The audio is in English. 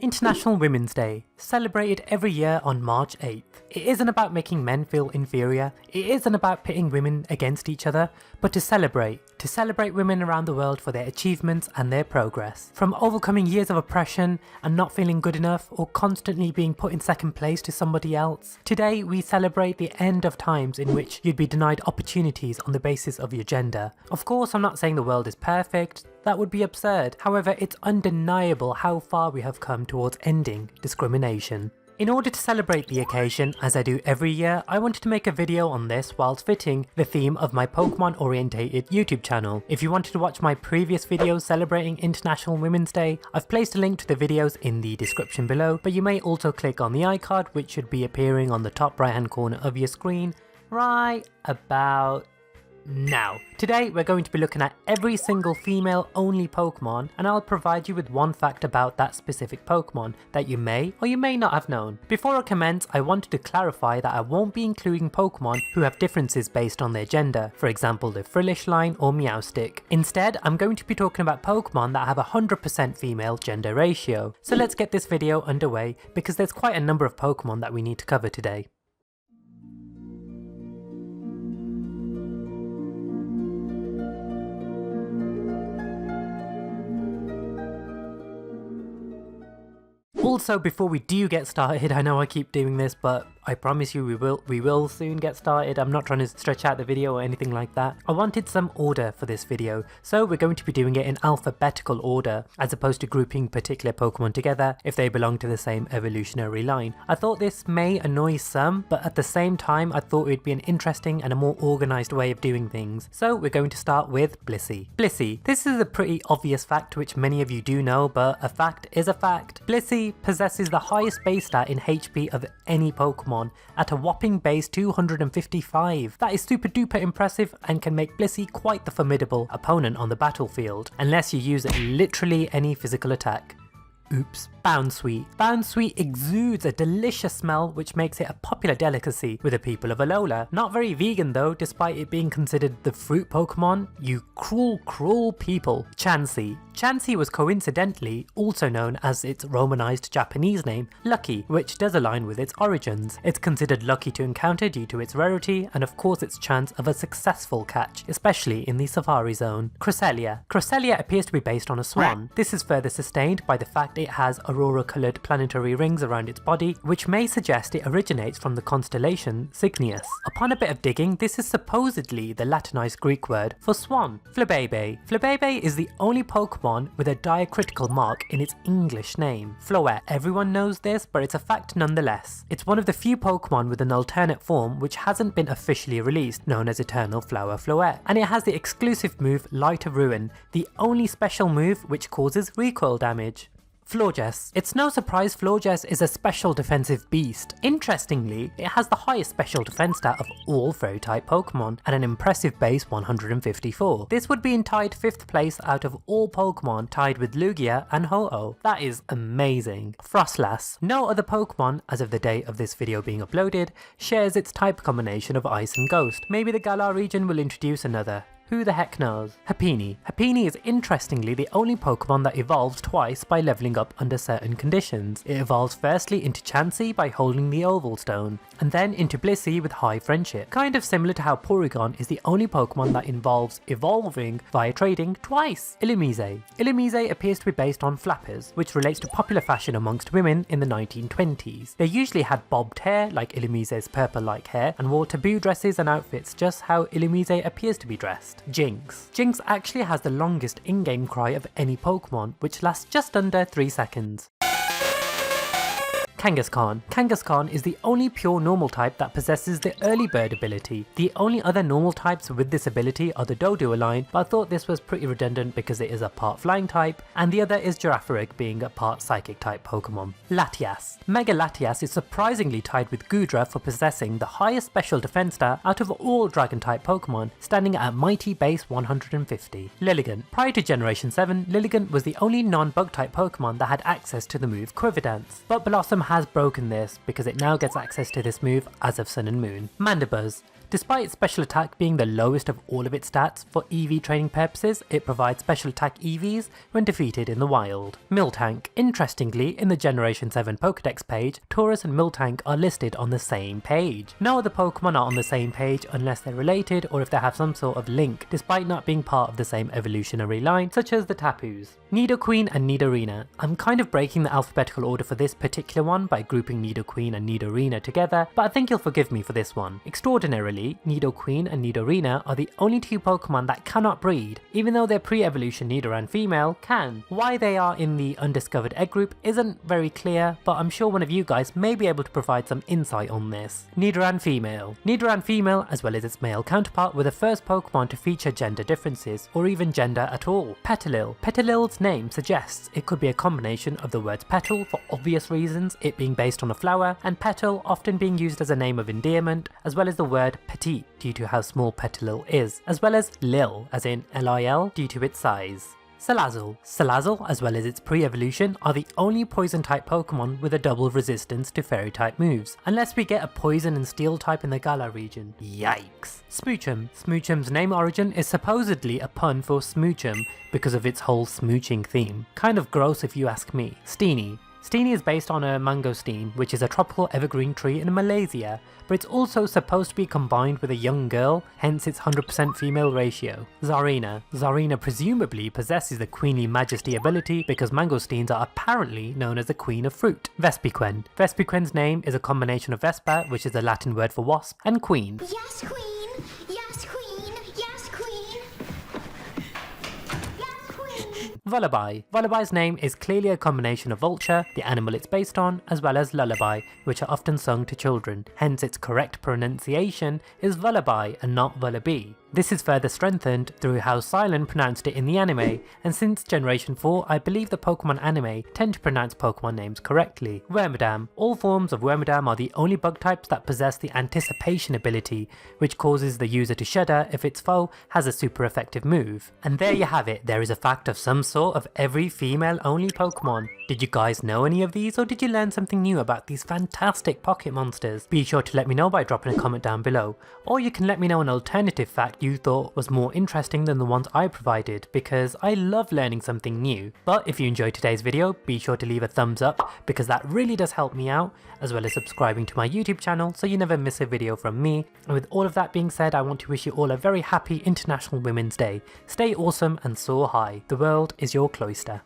International Women's Day, celebrated every year on March 8th. It isn't about making men feel inferior, it isn't about pitting women against each other, but to celebrate women around the world for their achievements and their progress. From overcoming years of oppression and not feeling good enough or constantly being put in second place to somebody else. Today we celebrate the end of times in which you'd be denied opportunities on the basis of your gender. Of course, I'm not saying the world is perfect. That would be absurd. However, it's undeniable how far we have come towards ending discrimination. In order to celebrate the occasion, as I do every year, I wanted to make a video on this whilst fitting the theme of my Pokemon orientated YouTube channel. If you wanted to watch my previous videos celebrating International Women's Day, I've placed a link to the videos in the description below, but you may also click on the iCard which should be appearing on the top right hand corner of your screen right about now. Today we're going to be looking at every single female only Pokemon, and I'll provide you with one fact about that specific Pokemon that you may or you may not have known. Before I commence, I wanted to clarify that I won't be including Pokemon who have differences based on their gender, for example the Frillish line or Meowstic. Instead, I'm going to be talking about Pokemon that have a 100% female gender ratio. So let's get this video underway because there's quite a number of Pokemon that we need to cover today. Also, before we do get started, I know I keep doing this, but I promise you we will soon get started. I'm not trying to stretch out the video or anything like that. I wanted some order for this video, so we're going to be doing it in alphabetical order, as opposed to grouping particular Pokemon together if they belong to the same evolutionary line. I thought this may annoy some, but at the same time I thought it would be an interesting and a more organised way of doing things. So we're going to start with Blissey. Blissey. This is a pretty obvious fact which many of you do know, but a fact is a fact. Blissey possesses the highest base stat in HP of any Pokemon at a whopping base 255. That is super duper impressive and can make Blissey quite the formidable opponent on the battlefield, unless you use literally any physical attack. Oops. Bounsweet. Bounsweet exudes a delicious smell which makes it a popular delicacy with the people of Alola. Not very vegan though, despite it being considered the fruit Pokemon. You cruel people. Chansey. Chansey was coincidentally also known as its romanized Japanese name, Lucky, which does align with its origins. It's considered lucky to encounter due to its rarity and of course its chance of a successful catch, especially in the Safari Zone. Cresselia. Cresselia appears to be based on a swan. This is further sustained by the fact it has aurora-coloured planetary rings around its body, which may suggest it originates from the constellation Cygnus. Upon a bit of digging, this is supposedly the Latinized Greek word for swan. Flabebe. Flabebe is the only Pokemon with a diacritical mark in its English name. Floette. Everyone knows this, but it's a fact nonetheless. It's one of the few Pokemon with an alternate form which hasn't been officially released, known as Eternal Flower Floette, and it has the exclusive move Light of Ruin, the only special move which causes recoil damage. Florges. It's no surprise Florges is a special defensive beast. Interestingly, it has the highest special defense stat of all fairy type Pokemon at an impressive base 154. This would be in tied 5th place out of all Pokemon, tied with Lugia and Ho-Oh. That is amazing. Frostlass. No other Pokemon, as of the day of this video being uploaded, shares its type combination of Ice and Ghost. Maybe the Galar region will introduce another. Who the heck knows? Happiny. Happiny is interestingly the only Pokemon that evolves twice by leveling up under certain conditions. It evolves firstly into Chansey by holding the Oval Stone, and then into Blissey with High Friendship. Kind of similar to how Porygon is the only Pokemon that involves evolving via trading twice. Illumise. Illumise appears to be based on flappers, which relates to popular fashion amongst women in the 1920s. They usually had bobbed hair like Illumise's purple-like hair, and wore taboo dresses and outfits just how Illumise appears to be dressed. Jinx. Jinx actually has the longest in-game cry of any Pokemon, which lasts just under 3 seconds. Kangaskhan. Kangaskhan is the only pure normal type that possesses the early bird ability. The only other normal types with this ability are the Doduo line, but I thought this was pretty redundant because it is a part flying type, and the other is Girafarig being a part psychic type Pokemon. Latias. Mega Latias is surprisingly tied with Goodra for possessing the highest special defense stat out of all dragon type Pokemon, standing at a mighty base 150. Lilligant. Prior to Generation 7, Lilligant was the only non-bug type Pokemon that had access to the move Quiver Dance, but Blossom has broken this because it now gets access to this move as of Sun and Moon. Mandibuzz. Despite special attack being the lowest of all of its stats, for EV training purposes, it provides special attack EVs when defeated in the wild. Miltank. Interestingly, in the Generation 7 Pokédex page, Tauros and Miltank are listed on the same page. No other Pokemon are on the same page unless they're related or if they have some sort of link, despite not being part of the same evolutionary line, such as the Tapus. Nidoqueen and Nidorina. I'm kind of breaking the alphabetical order for this particular one by grouping Nidoqueen and Nidorina together, but I think you'll forgive me for this one. Extraordinarily, Nidoqueen and Nidorina are the only two Pokemon that cannot breed, even though their pre-evolution Nidoran female can. Why they are in the undiscovered egg group isn't very clear, but I'm sure one of you guys may be able to provide some insight on this. Nidoran female. Nidoran female, as well as its male counterpart, were the first Pokemon to feature gender differences, or even gender at all. Petalil. Petalil's name suggests it could be a combination of the words petal for obvious reasons, it being based on a flower, and petal often being used as a name of endearment, as well as the word petite due to how small Petalil is, as well as Lil as in Lil due to its size. Salazzle. Salazzle, as well as its pre-evolution, are the only poison type Pokemon with a double resistance to fairy type moves, unless we get a poison and steel type in the Galar region. Yikes. Smoochum. Smoochum's name origin is supposedly a pun for Smoochum because of its whole smooching theme. Kind of gross if you ask me. Steenie. Steenie is based on a mangosteen, which is a tropical evergreen tree in Malaysia, but it's also supposed to be combined with a young girl, hence its 100% female ratio. Zarina. Zarina presumably possesses the queenly majesty ability because mangosteens are apparently known as the queen of fruit. Vespiquen. Vespiquen's name is a combination of Vespa, which is the Latin word for wasp, and queen. Yes, queen! Yes, queen! Yes, queen! Yes, queen! Vullaby. Vullaby's name is clearly a combination of vulture, the animal it's based on, as well as lullaby, which are often sung to children, hence its correct pronunciation is Vullaby and not Vullaby. This is further strengthened through how Silent pronounced it in the anime, and since Generation 4 I believe the Pokemon anime tend to pronounce Pokemon names correctly. Wormadam. All forms of Wormadam are the only bug types that possess the anticipation ability, which causes the user to shudder if its foe has a super effective move. And there you have it, there is a fact of some sort of every female only Pokemon. Did you guys know any of these, or did you learn something new about these fantastic pocket monsters? Be sure to let me know by dropping a comment down below, or you can let me know an alternative fact you thought was more interesting than the ones I provided, because I love learning something new. But if you enjoyed today's video, be sure to leave a thumbs up because that really does help me out, as well as subscribing to my YouTube channel so you never miss a video from me. And with all of that being said, I want to wish you all a very happy International Women's Day. Stay awesome and soar high. The world is your cloister.